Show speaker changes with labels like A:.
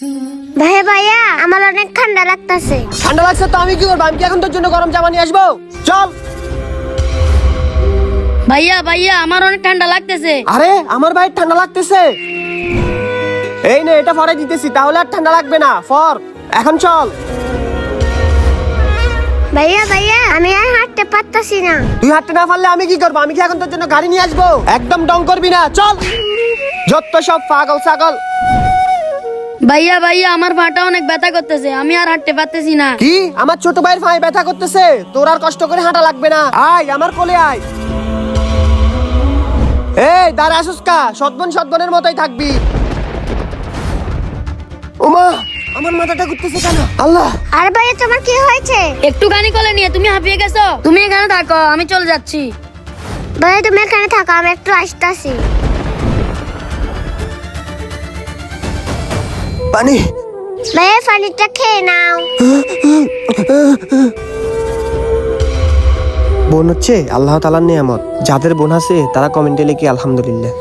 A: ভাইয়া আমার অনেক ঠান্ডা লাগতেছে।
B: ঠান্ডা লাগছে তো আমি কি করবো? আমি কি এখন তোর জন্য গরম জামা নিয়ে আসবো? চল।
C: ভাইয়া আমার অনেক ঠান্ডা লাগতেছে।
B: আরে আমার ভাই ঠান্ডা লাগতেছে, এই নে এটা ফরাই দিতেছি, তাহলে আর ঠান্ডা লাগবে না। ফর এখন চল।
A: ভাইয়া আমি আর হাঁটতে পারতাছি না।
B: তুই হাঁটতে না পারলে আমি কি করবো? আমি কি এখন তোর জন্য গাড়ি নিয়ে আসবো? একদম ডং করবি না, চল। যত সব পাগল ছাগল।
C: ভাইয়া আমার পাটা অনেক ব্যথা করতেছে, আমি আর হাঁটতে পারতেছি না।
B: কি আমার ছোট ভাইয়ের পায়ে ব্যথা করতেছে? তোর আর কষ্ট করে হাঁটা লাগবে না, আয় আমার কোলে আয়। এই দাঁড়া আসুস কা, সদবনের মতোই থাকবি। ওমা আমার মাথাটা ঘুরতেছে কেন? আল্লাহ।
A: আর ভাইয়া তোমার কি হয়েছে?
C: একটুখানি কোলে নিয়ে তুমি হাঁপিয়ে গেছো। তুমি এখানে থাকো, আমি চলে যাচ্ছি।
A: ভাইয়া তুমি এখানে থাকো, আমি একটু আসতেছি।
B: পানি।
A: ভাইয়া পানিটা খেয়ে নাও।
B: বোন হচ্ছে আল্লাহ তাআলার নিয়ামত। যাদের বোন আছে তারা কমেন্টে লিখে আলহামদুলিল্লাহ।